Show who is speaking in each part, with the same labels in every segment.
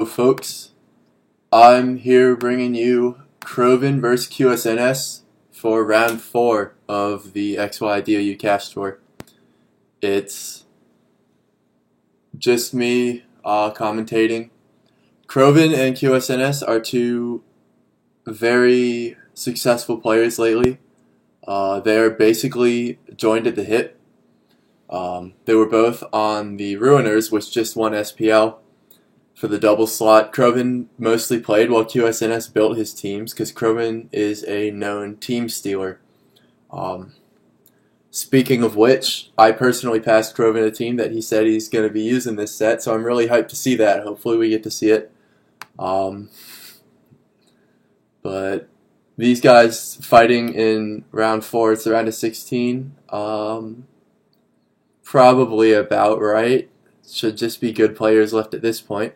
Speaker 1: Folks, I'm here bringing you Crovin vs QSNS for round 4 of the XY Cash Tour. It's just me commentating. Crovin and QSNS are two very successful players lately. They're basically joined at the hip. They were both on the Ruiners, which just won SPL. For the double slot, Crovin mostly played while QSNS built his teams because Crovin is a known team stealer. Speaking of which, I personally passed Crovin a team that he said he's going to be using this set, so I'm really hyped to see that. Hopefully we get to see it. But these guys fighting in round 4, it's a round of 16. Probably about right. Should just be good players left at this point.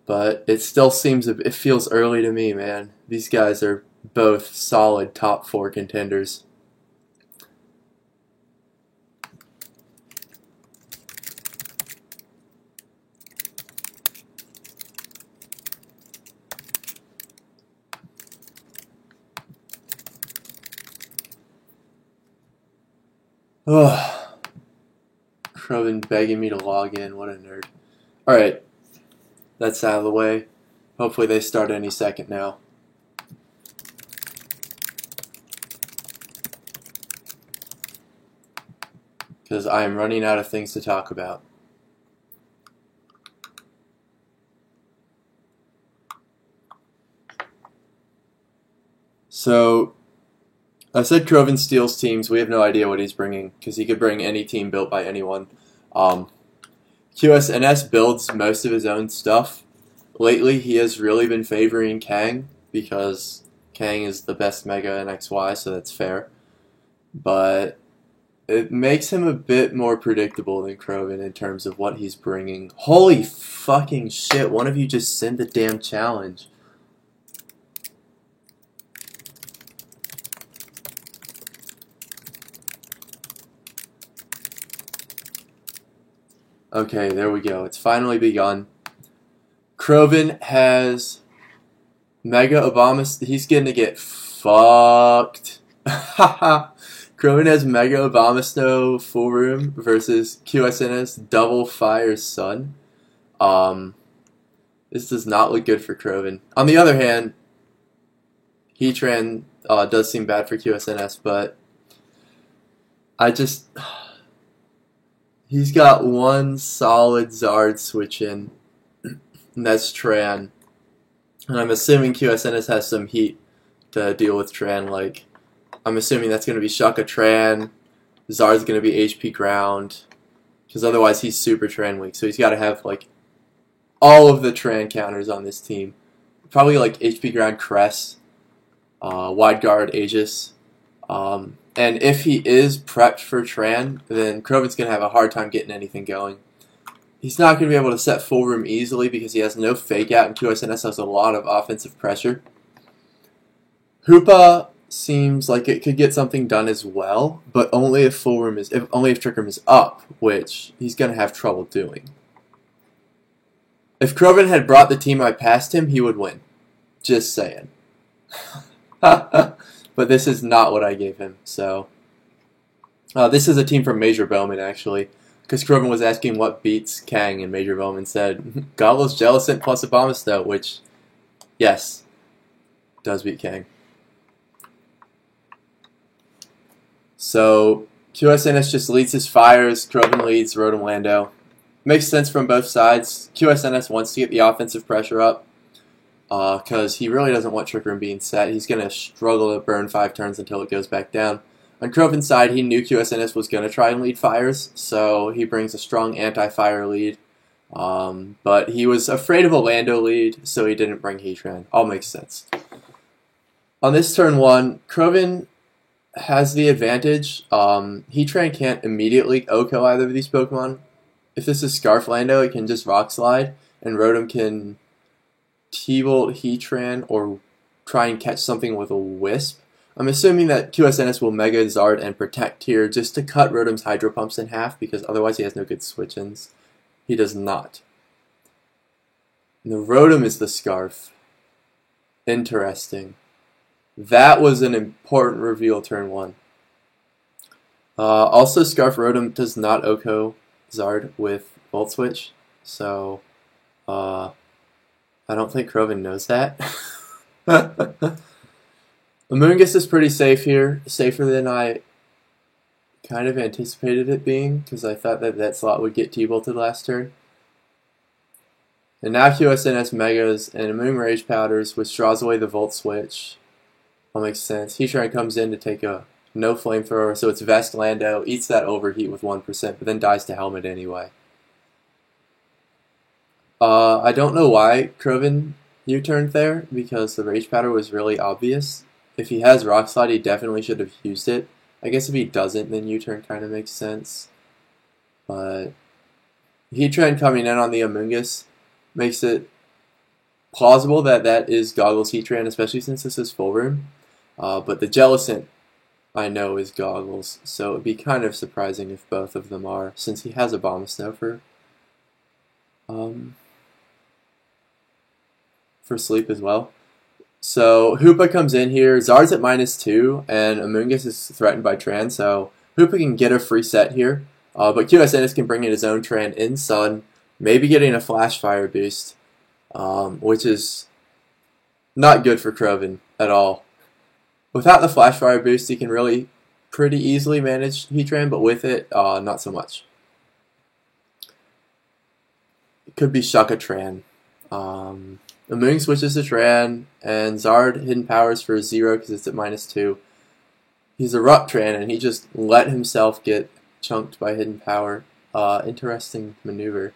Speaker 1: But it still it feels early to me, man. These guys are both solid top 4 contenders. Oh, Crovin begging me to log in. What a nerd. Alright, that's out of the way. Hopefully they start any second now. Because I am running out of things to talk about. So, I said Crovin steals teams. We have no idea what he's bringing because he could bring any team built by anyone. QSNS builds most of his own stuff. Lately, he has really been favoring Kang because Kang is the best Mega in XY, so that's fair. But it makes him a bit more predictable than Crovin in terms of what he's bringing. Holy fucking shit, one of you just send the damn challenge. Okay, there we go. It's finally begun. Crovin has Mega Obama. He's gonna get fucked. Crovin has Mega Abomasto full room versus QSNS Double Fire Sun. This does not look good for Crovin. On the other hand, Heatran does seem bad for QSNS, but he's got one solid Zard switch in, and that's Tran. And I'm assuming QSNS has some heat to deal with Tran. Like, I'm assuming that's going to be Shaka Tran, Zard's going to be HP Ground, because otherwise he's super Tran weak. So he's got to have, like, all of the Tran counters on this team. Probably, like, HP Ground Cress, Wide Guard Aegis, and if he is prepped for Tran, then Crovin's going to have a hard time getting anything going. He's not going to be able to set full room easily because he has no fake out and QSNS has a lot of offensive pressure. Hoopa seems like it could get something done as well, but only if Trick Room is up, which he's going to have trouble doing. If Crovin had brought the team I passed him, he would win. Just saying. But this is not what I gave him, so... this is a team from Major Bowman, actually, because Crovin was asking what beats Kang, and Major Bowman said, Goggles, Jellicent plus Abomasto, which, yes, does beat Kang. So, QSNS just leads his fires, Crovin leads Rotom Lando. Makes sense from both sides. QSNS wants to get the offensive pressure up, because he really doesn't want Trick Room being set. He's going to struggle to burn 5 turns until it goes back down. On Crovin's side, he knew QSNS was going to try and lead fires, so he brings a strong anti-fire lead. But he was afraid of a Lando lead, so he didn't bring Heatran. All makes sense. On this turn 1, Crovin has the advantage. Heatran can't immediately OHKO either of these Pokemon. If this is Scarf Lando, it can just Rock Slide, and Rotom can T-Volt Heatran or try and catch something with a Wisp. I'm assuming that QSNS will Mega Zard and Protect here just to cut Rotom's Hydro Pumps in half because otherwise he has no good switch-ins. He does not. And the Rotom is the Scarf. Interesting. That was an important reveal turn 1. Also, Scarf Rotom does not OHKO Zard with Volt Switch, so I don't think Crovan knows that. Amoonguss is pretty safe here, safer than I kind of anticipated it being, because I thought that slot would get T-Bolted last turn. And now QSNS Megas and Amoon Rage Powders, which draws away the Volt Switch. That makes sense. Heatran comes in to take a no Flamethrower, so it's Vest Lando, eats that Overheat with 1%, but then dies to Helmet anyway. I don't know why Crovan U-turned there, because the Rage Powder was really obvious. If he has Rock Slide, he definitely should have used it. I guess if he doesn't, then U-turn kind of makes sense. But Heatran coming in on the Amoonguss makes it plausible that that is Goggles Heatran, especially since this is full room. But the Jellicent, I know, is Goggles, so it would be kind of surprising if both of them are, since he has a Abomasnow for sleep as well. So Hoopa comes in here, Zard's at -2, and Amoonguss is threatened by Tran, so Hoopa can get a free set here. But QSNS can bring in his own Tran in Sun, maybe getting a Flash Fire boost, which is not good for Crovan at all. Without the Flash Fire boost, he can really pretty easily manage Heatran, but with it, not so much. It could be Shucka Tran. Amoon switches to Tran, and Zard Hidden Powers for 0 because it's at -2. He's a Rupt Tran, and he just let himself get chunked by Hidden Power. Interesting maneuver.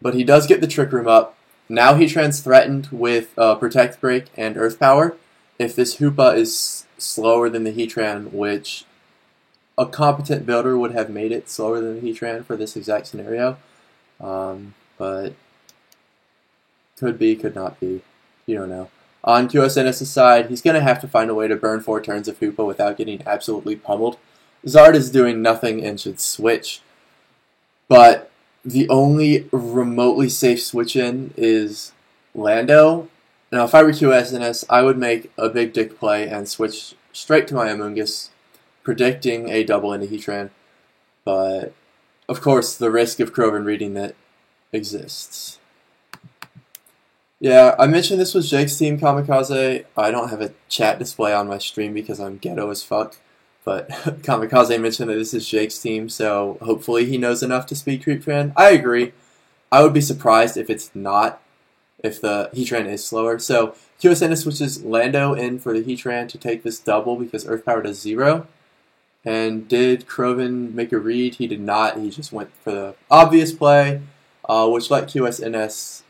Speaker 1: But he does get the Trick Room up. Now Heatran's threatened with Protect Break and Earth Power. If this Hoopa is slower than the Heatran, which a competent builder would have made it slower than the Heatran for this exact scenario. But could be, could not be. You don't know. On QSNS's side, he's going to have to find a way to burn 4 turns of Hoopa without getting absolutely pummeled. Zard is doing nothing and should switch. But the only remotely safe switch-in is Lando. Now, if I were QSNS, I would make a big dick play and switch straight to my Amoonguss, predicting a double into Heatran. But, of course, the risk of Crovan reading that exists. Yeah, I mentioned this was Jake's team, Kamikaze. I don't have a chat display on my stream because I'm ghetto as fuck. But Kamikaze mentioned that this is Jake's team, so hopefully he knows enough to speed Creep Tran. I agree. I would be surprised if it's not, if the Heatran is slower. So QSNS switches Lando in for the Heatran to take this double because Earth Power does 0. And did Crovan make a read? He did not. He just went for the obvious play, which let QSNS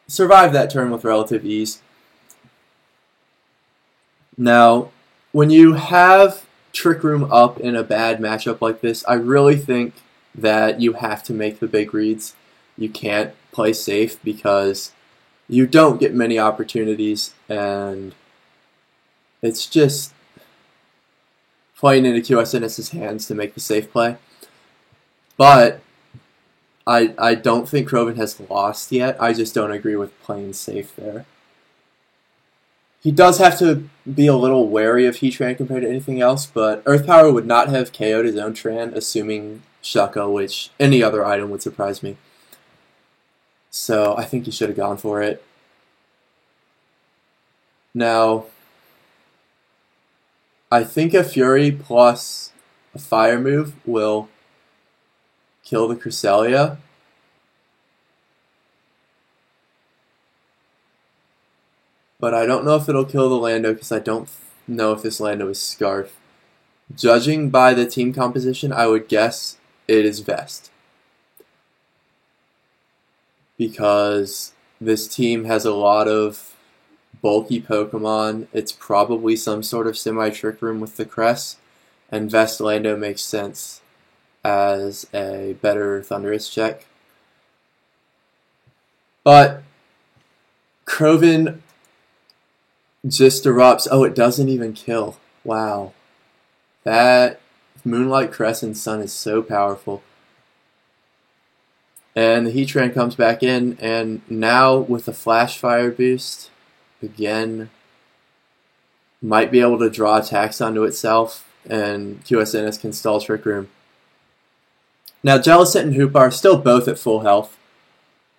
Speaker 1: survive that turn with relative ease. Now, when you have Trick Room up in a bad matchup like this, I really think that you have to make the big reads. You can't play safe because you don't get many opportunities, and it's just playing into QSNS's hands to make the safe play. But I don't think Crovan has lost yet. I just don't agree with playing safe there. He does have to be a little wary of Heatran compared to anything else, but Earth Power would not have KO'd his own Tran, assuming Shucka, which any other item would surprise me. So I think he should have gone for it. Now, I think a Fury plus a Fire move will kill the Cresselia. But I don't know if it'll kill the Lando because I don't know if this Lando is Scarf. Judging by the team composition, I would guess it is Vest. Because this team has a lot of bulky Pokemon. It's probably some sort of semi-trick room with the Crest. And Vest Lando makes sense as a better Thundurus check. But Crovan just erupts. Oh, it doesn't even kill. Wow. That Moonlight Crescent Sun is so powerful. And the Heatran comes back in, and now with the Flash Fire boost, again, might be able to draw attacks onto itself, and QSNS can stall Trick Room. Now, Jellicent and Hoopa are still both at full health,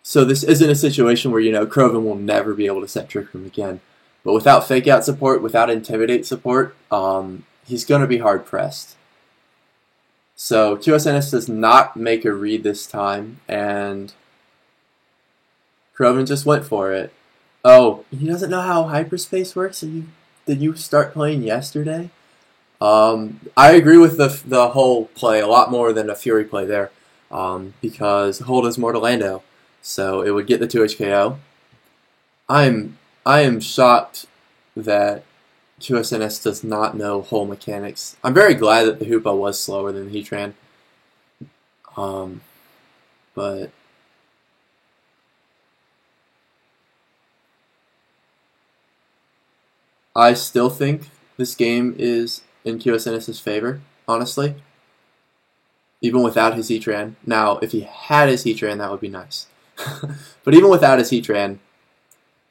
Speaker 1: so this isn't a situation where, Crovan will never be able to set Trick Room again. But without Fake Out support, without Intimidate support, he's going to be hard-pressed. So QSNS does not make a read this time, and Crovan just went for it. Oh, he doesn't know how Hyperspace works? Did you start playing yesterday? I agree with the whole play a lot more than a Fury play there, because Hold is more to Lando, so it would get the 2 HKO. I am shocked that QSNS does not know whole mechanics. I'm very glad that the Hoopa was slower than the Heatran. But I still think this game is in QSNS's favor, honestly. Even without his Heatran. Now, if he had his Heatran, that would be nice. But even without his Heatran,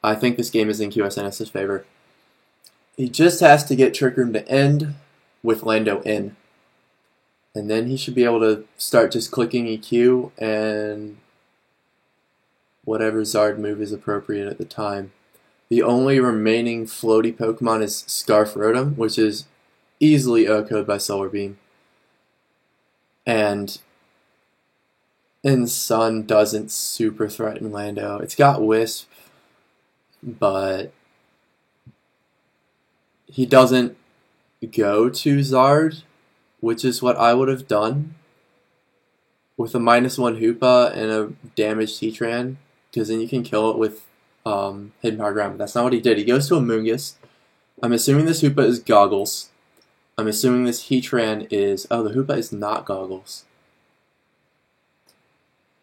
Speaker 1: I think this game is in QSNS's favor. He just has to get Trick Room to end with Lando in. And then he should be able to start just clicking EQ and whatever Zard move is appropriate at the time. The only remaining floaty Pokemon is Scarf Rotom, which is easily OHKO'd by Solar Beam. And Sun doesn't super threaten Lando. It's got Wisp, but he doesn't go to Zard, which is what I would have done with a -1 Hoopa and a damaged Heatran, because then you can kill it with Hidden Power Ground. But that's not what he did. He goes to a Moongus. I'm assuming this Hoopa is Goggles. I'm assuming this Heatran is... Oh, the Hoopa is not Goggles.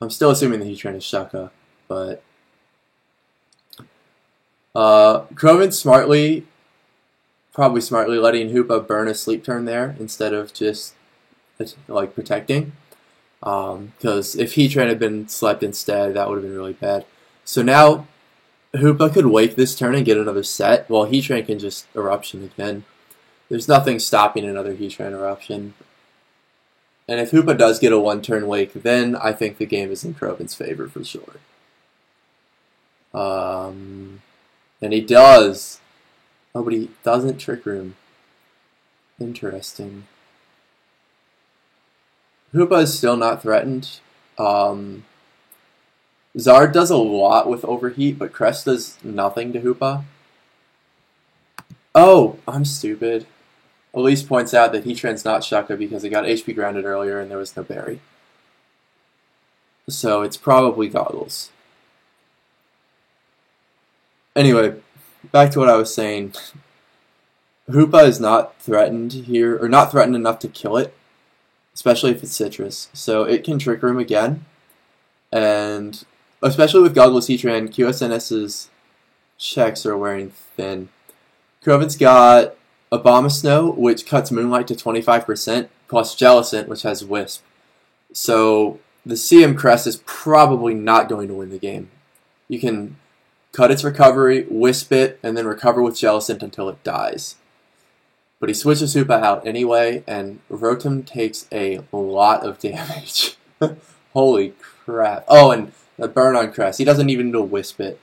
Speaker 1: I'm still assuming the Heatran is Shaka, but... Crovan probably smartly letting Hoopa burn a Sleep Turn there instead of just protecting. Because if Heatran had been slept instead, that would have been really bad. So now Hoopa could wake this turn and get another set, while Heatran can just Eruption again. There's nothing stopping another Heatran Eruption. And if Hoopa does get a 1-turn wake, then I think the game is in Crovan's favor for sure. And he does. Oh, but he doesn't Trick Room. Interesting. Hoopa is still not threatened. Zard does a lot with Overheat, but Crest does nothing to Hoopa. Oh, I'm stupid. Elise points out that Heatran's not Shaka because it got HP grounded earlier and there was no berry. So it's probably Goggles. Anyway, back to what I was saying. Hoopa is not threatened here, or not threatened enough to kill it, especially if it's Citrus. So it can Trick Room again, and especially with Goggles Heatran, QSNS's checks are wearing thin. Crovan's got Abomasnow, which cuts Moonlight to 25%, plus Jellicent, which has Wisp. So the CM Crest is probably not going to win the game. You can cut its recovery, Wisp it, and then recover with Jellicent until it dies. But he switches Hoopa out anyway, and Rotom takes a lot of damage. Holy crap. Oh, and the burn on Crest. He doesn't even need to Wisp it.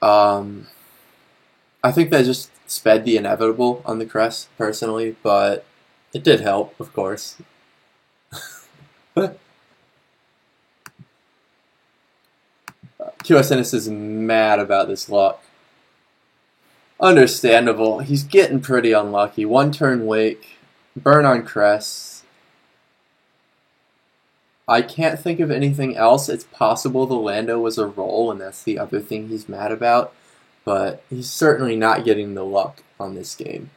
Speaker 1: I think that just sped the inevitable on the Crest, personally, but it did help, of course. QSNS is mad about this luck. Understandable. He's getting pretty unlucky. 1-turn wake, burn on Crest. I can't think of anything else. It's possible the Lando was a roll, and that's the other thing he's mad about. But he's certainly not getting the luck on this game.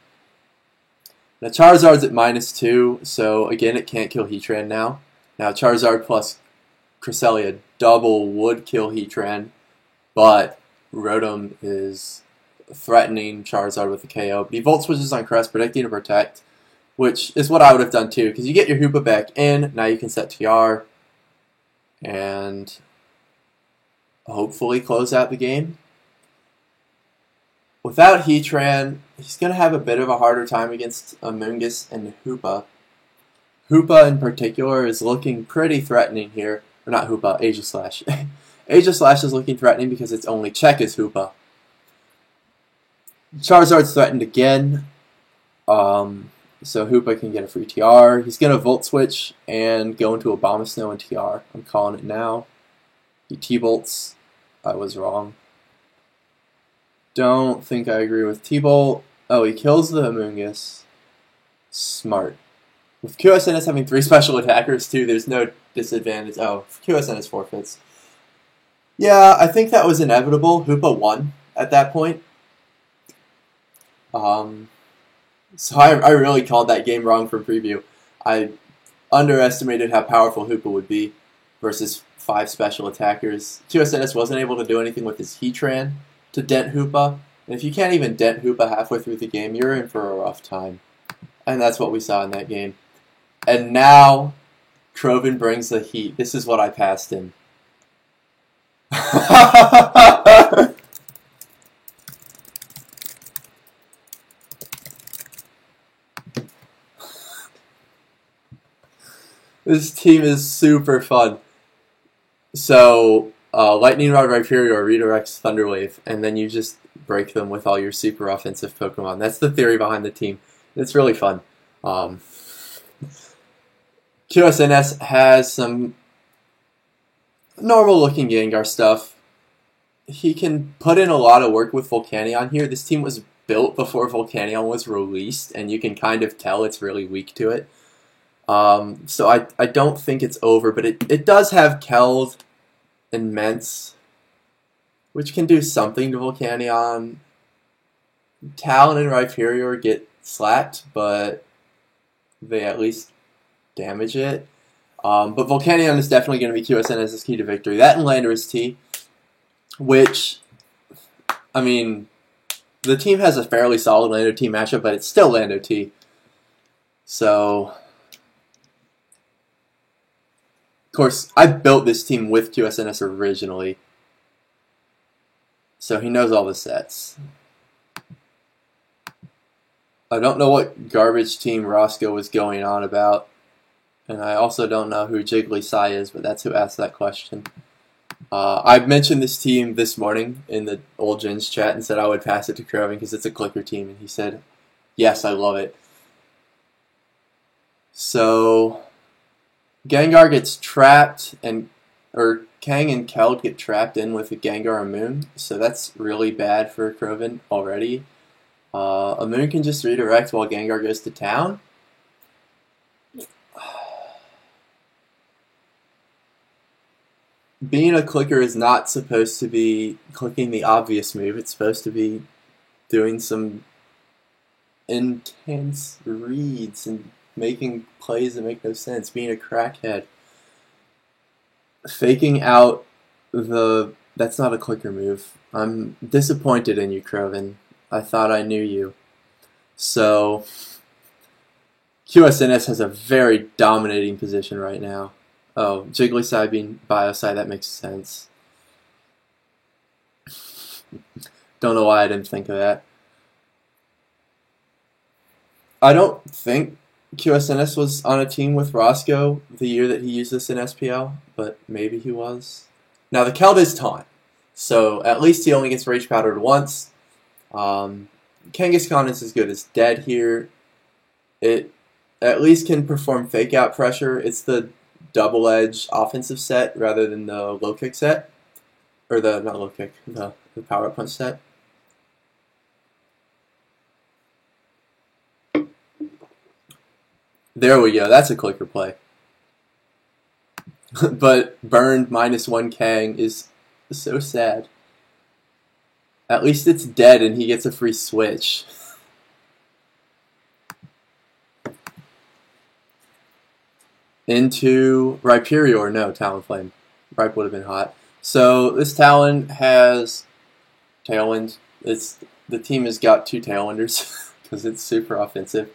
Speaker 1: Now Charizard's at -2, so again it can't kill Heatran now. Now Charizard plus Cresselia double would kill Heatran, but Rotom is threatening Charizard with a KO. But he Volt Switches on Crest, predicting to Protect, which is what I would have done too, because you get your Hoopa back in, now you can set TR. and hopefully close out the game. Without Heatran, he's going to have a bit of a harder time against Amoonguss and Hoopa. Hoopa in particular is looking pretty threatening here. Or not Hoopa, Aegislash. Aegislash is looking threatening because its only check is Hoopa. Charizard's threatened again. So Hoopa can get a free TR. He's going to Volt Switch and go into Abomasnow and TR. I'm calling it now. He T-Bolts. I was wrong. Don't think I agree with T-Bolt. Oh, he kills the Amoonguss. Smart. With QSNS having 3 special attackers too, there's no disadvantage. Oh, QSNS forfeits. Yeah, I think that was inevitable. Hoopa won at that point. So I really called that game wrong from preview. I underestimated how powerful Hoopa would be versus 5 special attackers. QSNS wasn't able to do anything with his Heatran to dent Hoopa. And if you can't even dent Hoopa halfway through the game, you're in for a rough time. And that's what we saw in that game. And now, Crovan brings the heat. This is what I passed him. This team is super fun. So, Lightning Rod, Rhyperior redirects Thunderwave, and then you just break them with all your super offensive Pokemon. That's the theory behind the team. It's really fun. QSNS has some normal-looking Gengar stuff. He can put in a lot of work with Volcanion here. This team was built before Volcanion was released, and you can kind of tell it's really weak to it. So I don't think it's over, but it does have Keld and Mence, which can do something to Volcanion. Talon and Rhyperior get slapped, but they at least damage it. But Volcanion is definitely going to be QSNS's key to victory. That and Landorus T, which, I mean, the team has a fairly solid Lando T matchup, but it's still Lando T. So, of course, I built this team with QSNS originally, so he knows all the sets. I don't know what garbage team Roscoe was going on about, and I also don't know who Jiggly is, but that's who asked that question. I mentioned this team this morning in the Old Gens chat and said I would pass it to Crovan because it's a clicker team, and he said, yes, I love it. So, Gengar gets trapped, or Kang and Keld get trapped in with a Gengar Amoon, so that's really bad for Crovan already. Amoon can just redirect while Gengar goes to town. Being a clicker is not supposed to be clicking the obvious move. It's supposed to be doing some intense reads and making plays that make no sense. Being a crackhead. Faking out that's not a clicker move. I'm disappointed in you, Crovan. I thought I knew you. So, QSNS has a very dominating position right now. Oh, Jiggly being Biocide, that makes sense. Don't know why I didn't think of that. I don't think QSNS was on a team with Roscoe the year that he used this in SPL, but maybe he was. Now, the Keld is Taunt, so at least he only gets Rage Powdered once. Kangaskhan is as good as dead here. It at least can perform Fake Out Pressure. It's the double edge offensive set rather than the low kick set. Or the power up punch set. There we go, that's a clicker play. But burned -1 Kang is so sad. At least it's dead and he gets a free switch. Into Rhyperior, no, Talonflame. Ripe would have been hot. So this Talon has Tailwind. The team has got 2 Tailwinders because it's super offensive.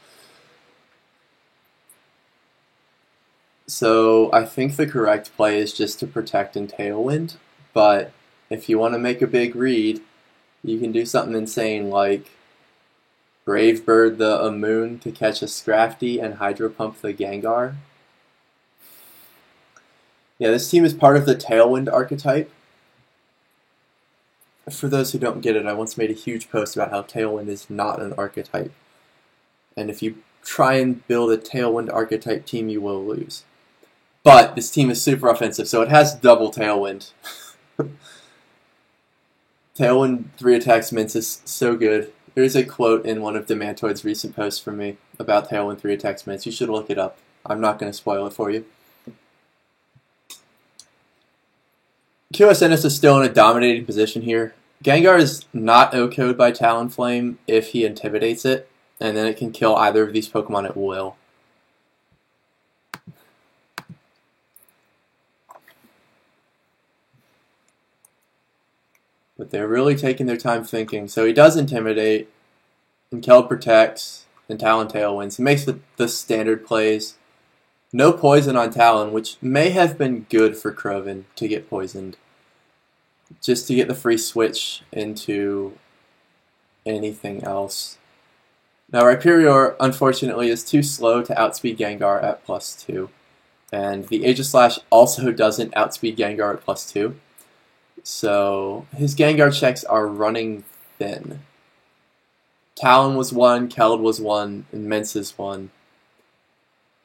Speaker 1: So I think the correct play is just to protect in Tailwind, but if you want to make a big read, you can do something insane like Brave Bird the Amoon to catch a Scrafty and Hydro Pump the Gengar. Yeah, this team is part of the Tailwind archetype. For those who don't get it, I once made a huge post about how Tailwind is not an archetype. And if you try and build a Tailwind archetype team, you will lose. But this team is super offensive, so it has double Tailwind. Tailwind 3 attacks mints is so good. There's a quote in one of Demantoid's recent posts from me about Tailwind 3 attacks mints. You should look it up. I'm not going to spoil it for you. QSNS is still in a dominating position here. Gengar is not OHKO'd by Talonflame if he intimidates it, and then it can kill either of these Pokemon at will. But they're really taking their time thinking. So he does intimidate, and Keld protects, and Talon Tailwinds. He makes the standard plays. No poison on Talon, which may have been good for Crovin to get poisoned. Just to get the free switch into anything else. Now Rhyperior, unfortunately, is too slow to outspeed Gengar at +2. And the Aegislash also doesn't outspeed Gengar at +2. So his Gengar checks are running thin. Talon was 1, Keld was 1, and Mence is 1.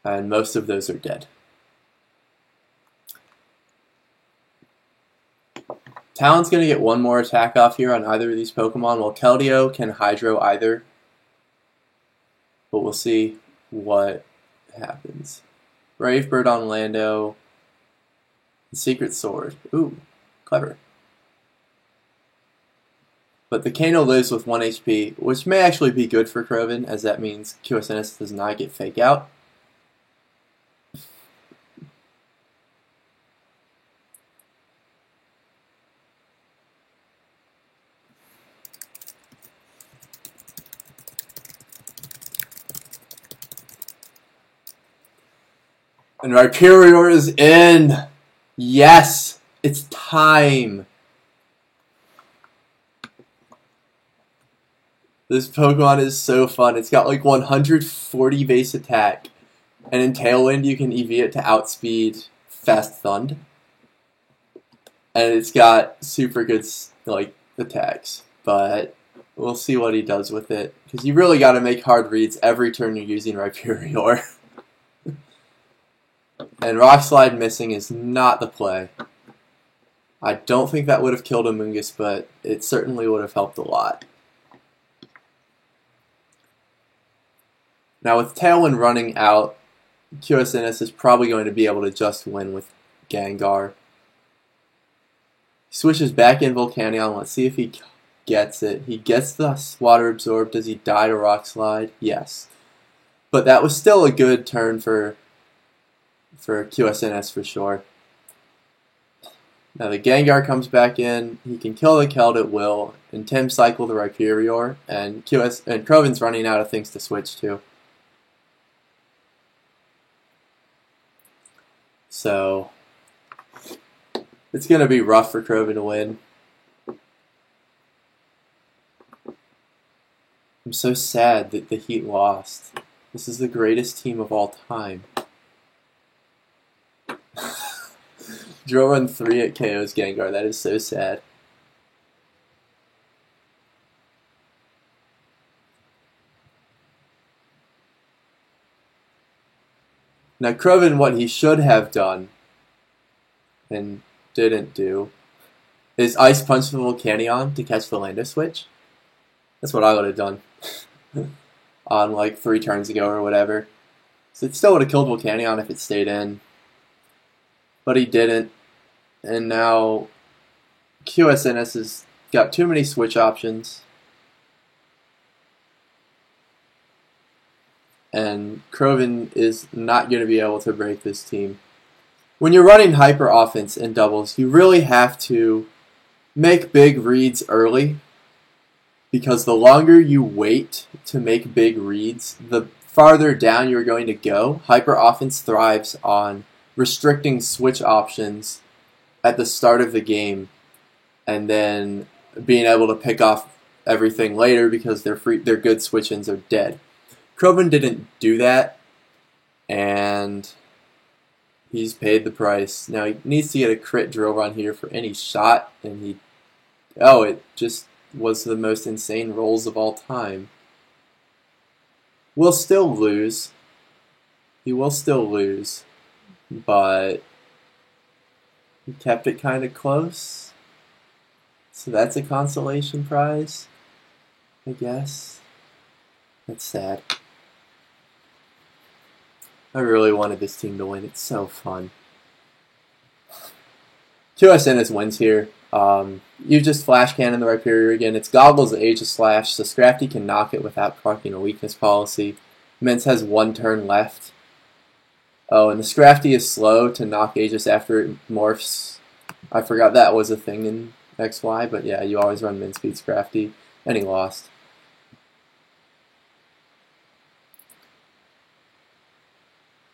Speaker 1: And most of those are dead. Talon's going to get one more attack off here on either of these Pokemon, while Keldeo can Hydro either. But we'll see what happens. Brave Bird on Lando. Secret Sword. Ooh, clever. But the Kano lives with 1 HP, which may actually be good for Crovin, as that means QSNS does not get Fake Out. And Rhyperior is in! Yes! It's time! This Pokemon is so fun. It's got like 140 base attack. And in Tailwind, you can EV it to outspeed Fast Thund. And it's got super good like attacks. But we'll see what he does with it. Because you really got to make hard reads every turn you're using Rhyperior. And Rock Slide missing is not the play. I don't think that would have killed Amoonguss, but it certainly would have helped a lot. Now with Tailwind running out, QSNS is probably going to be able to just win with Gengar. He switches back in Volcanion. Let's see if he gets it. He gets the Water Absorb. Does he die to Rock Slide? Yes. But that was still a good turn for QSNS for sure. Now the Gengar comes back in. He can kill the Keld at will, and Tim cycle the Rhyperior, and Crovin's running out of things to switch to. So it's going to be rough for Crovin to win. I'm so sad that the Heat lost. This is the greatest team of all time. Drill Run 3 at KO's Gengar. That is so sad. Now Crovin, what he should have done and didn't do is Ice Punch the Volcanion to catch the Lando switch. That's what I would have done on like 3 turns ago or whatever. So it still would have killed Volcanion if it stayed in. But he didn't. And now QSNS has got too many switch options. And Crovin is not going to be able to break this team. When you're running hyper offense in doubles, you really have to make big reads early. Because the longer you wait to make big reads, the farther down you're going to go, Hyper Offense thrives on restricting switch options at the start of the game and then being able to pick off everything later because their good switch-ins are dead. Krovin didn't do that, and he's paid the price. Now he needs to get a crit drill run here for any shot, and it just was the most insane rolls of all time. Will still lose. He will still lose, but he kept it kind of close. So that's a consolation prize, I guess. That's sad. I really wanted this team to win. It's so fun. QSNS wins here. You just flash cannon the Rhyperior again. It's Goggles Aegis Slash, so Scrafty can knock it without proccing a weakness policy. Mintz has 1 turn left. Oh, and the Scrafty is slow to knock Aegis after it morphs. I forgot that was a thing in XY, but yeah, you always run Mint Speed Scrafty, and he lost.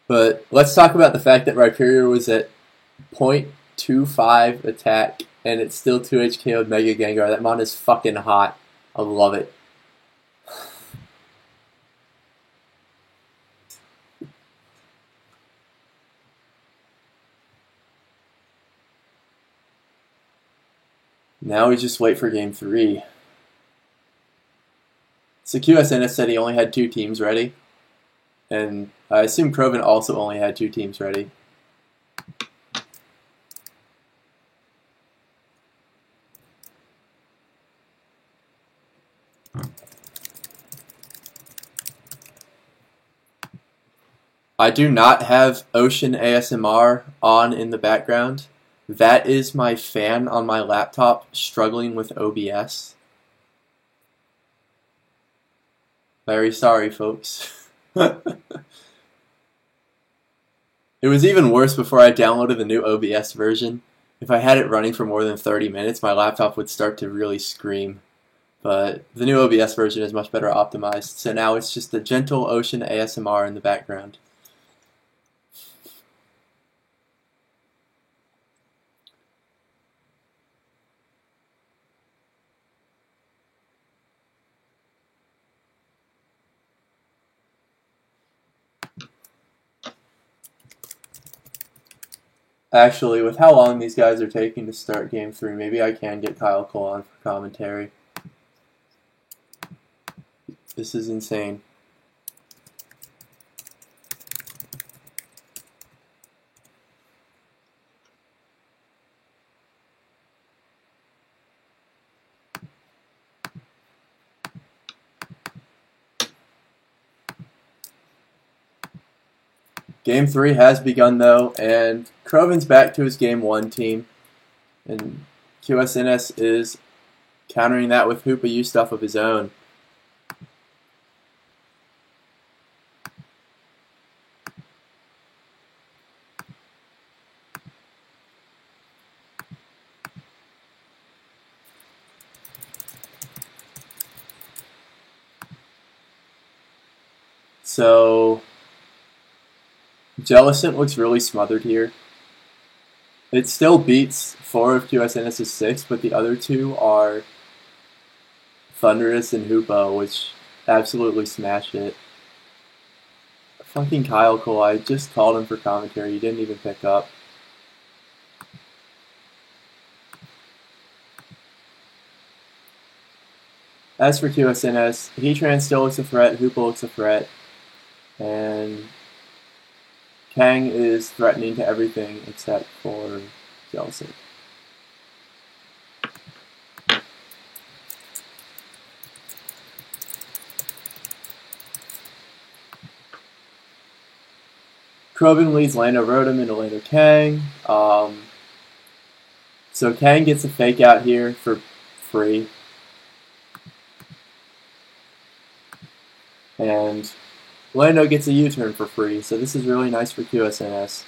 Speaker 1: But let's talk about the fact that Rhyperior was at 0.25 attack, and it's still 2HKO'd Mega Gengar. That mon is fucking hot. I love it. Now we just wait for Game 3. So QSNS said he only had 2 teams ready. And I assume Krovin also only had 2 teams ready. I do not have Ocean ASMR on in the background. That is my fan on my laptop struggling with OBS. Very sorry, folks. It was even worse before I downloaded the new OBS version. If I had it running for more than 30 minutes, my laptop would start to really scream. But the new OBS version is much better optimized, so now it's just a gentle Ocean ASMR in the background. Actually, with how long these guys are taking to start Game 3, maybe I can get Kyle Cole on for commentary. This is insane. Game 3 has begun, though, and Krovin's back to his Game 1 team, and QSNS is countering that with Hoopa U stuff of his own. So Jellicent looks really smothered here. It still beats 4 of QSNS's 6, but the other 2 are Thundurus and Hoopa, which absolutely smash it. Fucking Kyle Cole, I just called him for commentary, he didn't even pick up. As for QSNS, Heatran still looks a threat, Hoopa looks a threat, and Kang is threatening to everything except for Jellicent. Krovin leads Lando Rotom into Lando Kang. So Kang gets a fake out here for free. And Lando gets a U-turn for free, so this is really nice for QSNS.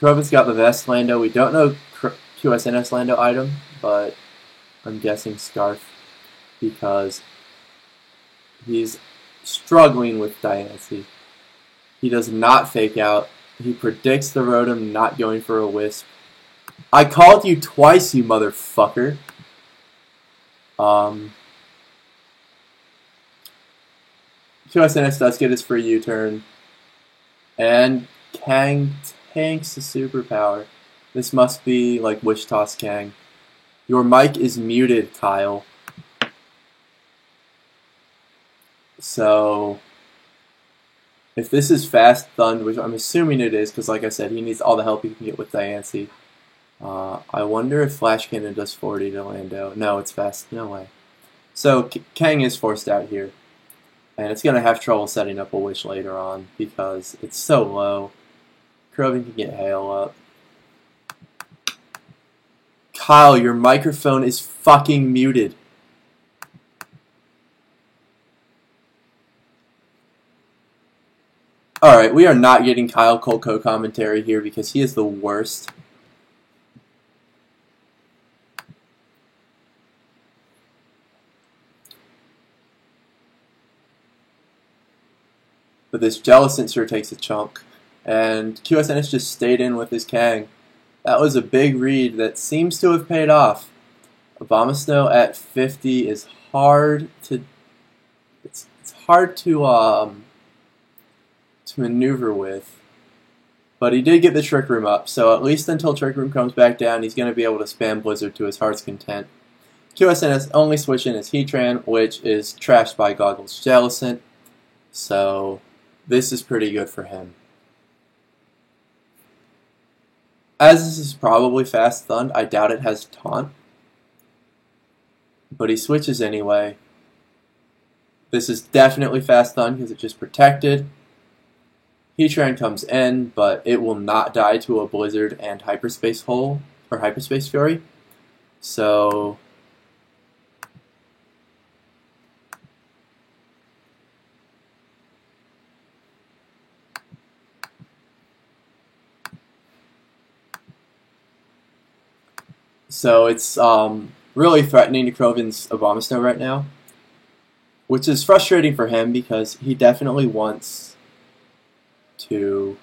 Speaker 1: Krovin's got the Vest Lando. We don't know QSNS Lando item, but I'm guessing Scarf because he's struggling with Diancie. He does not fake out. He predicts the Rotom not going for a Wisp. I called you twice, you motherfucker. QSNS does get his free U-turn. And Kang tanks the superpower. This must be like Wish Toss Kang. Your mic is muted, Kyle. So, if this is Fast Thund, which I'm assuming it is, because like I said, he needs all the help he can get with Diancie. I wonder if Flash Cannon does 40 to Lando. No, it's Fast. No way. So, Kang is forced out here. And it's going to have trouble setting up a Wish later on, because it's so low. Krogan can get Hail up. Kyle, your microphone is fucking muted. Alright, we are not getting Kyle Cole co-commentary here because he is the worst. But this Jellicent sure takes a chunk. And QSNS just stayed in with his Kang. That was a big read that seems to have paid off. Abomasnow at 50 is hard to... It's hard to maneuver with. But he did get the Trick Room up, so at least until Trick Room comes back down, he's going to be able to spam Blizzard to his heart's content. QSNS only switch in his Heatran, which is trashed by Goggles Jellicent. So this is pretty good for him. As this is probably Fast Thund, I doubt it has Taunt. But he switches anyway. This is definitely Fast Thund because it just protected. Heatran comes in, but it will not die to a Blizzard and Hyperspace Hole, or Hyperspace Fury. So... So it's really threatening to Krogan's Abomasnow right now, which is frustrating for him because he definitely wants to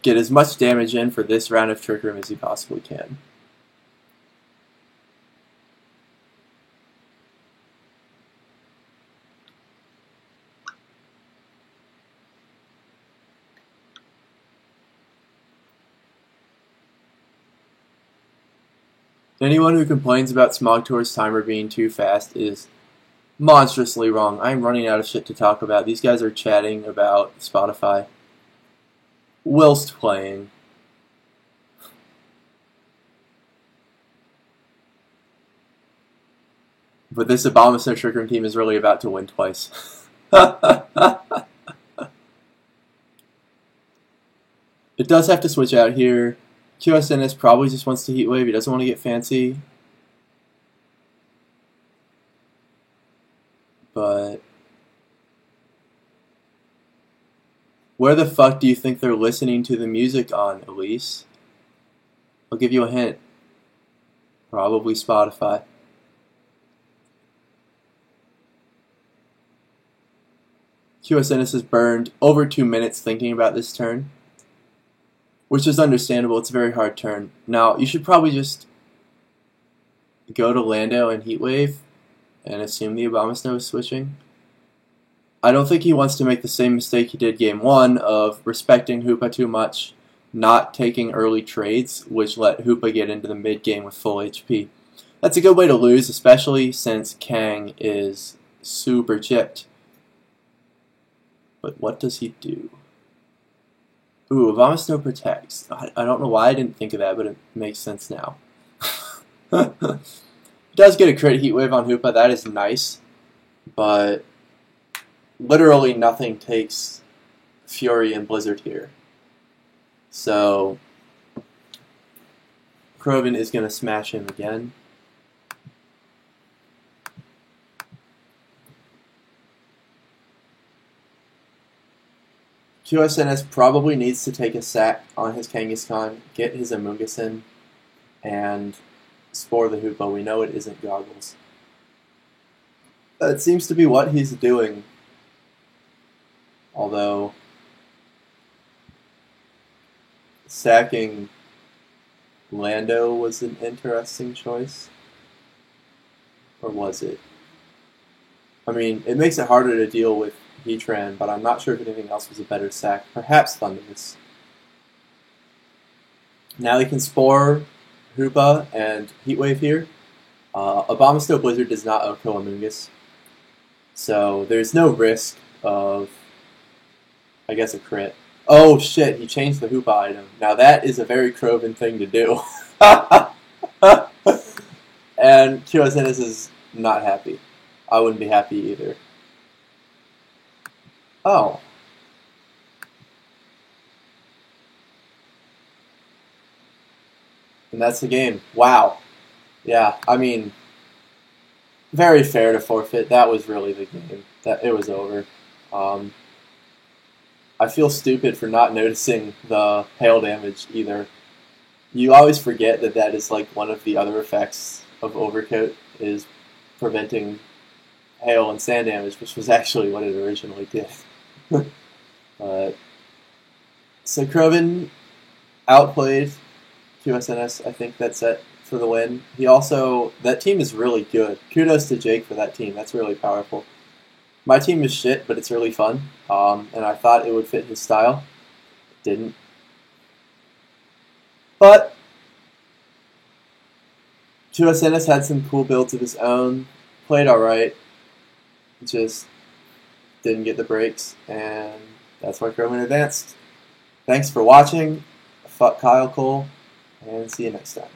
Speaker 1: get as much damage in for this round of Trick Room as he possibly can. Anyone who complains about Smogtor's timer being too fast is monstrously wrong. I'm running out of shit to talk about. These guys are chatting about Spotify whilst playing. But this Abomasnow Trick Room team is really about to win twice. It does have to switch out here. QSNS probably just wants to Heat Wave. He doesn't want to get fancy. But where the fuck do you think they're listening to the music on, Elise? I'll give you a hint. Probably Spotify. QSNS has burned over 2 minutes thinking about this turn, which is understandable. It's a very hard turn. Now, you should probably just go to Lando and Heatwave and assume the Abomasnow is switching. I don't think he wants to make the same mistake he did game 1 of respecting Hoopa too much, not taking early trades, which let Hoopa get into the mid-game with full HP. That's a good way to lose, especially since Kang is super chipped. But what does he do? Ooh, Abomasnow protects. I don't know why I didn't think of that, but it makes sense now. He does get a crit Heat Wave on Hoopa, that is nice. But literally nothing takes Fury and Blizzard here. So Krogan is going to smash him again. QSNS probably needs to take a sack on his Kangaskhan, get his Amoonguss, and Spore the Hoopa. We know it isn't Goggles. That seems to be what he's doing. Although sacking Lando was an interesting choice. Or was it? I mean, it makes it harder to deal with Heatran, but I'm not sure if anything else was a better sack. Perhaps Thundurus. Now he can Spore, Hoopa, and Heatwave here. Abomasnow Blizzard does not OHKO Amoonguss, so there's no risk of, I guess, a crit. Oh shit, he changed the Hoopa item. Now that is a very Crovan thing to do. And QSNS is not happy. I wouldn't be happy either. Oh. And that's the game. Wow. Yeah, I mean, very fair to forfeit. That was really the game. That it was over. I feel stupid for not noticing the hail damage either. You always forget that that is like one of the other effects of Overcoat is preventing hail and sand damage, which was actually what it originally did. So Crovan outplayed QSNS. I think that's it for the win. That team is really good. Kudos to Jake for that team. That's really powerful. My team is shit, but it's really fun. And I thought it would fit his style. It didn't. But QSNS had some cool builds of his own. Played alright. Just didn't get the breaks. And that's why Crovan advanced. Thanks for watching. Fuck Kyle Cole. And see you next time.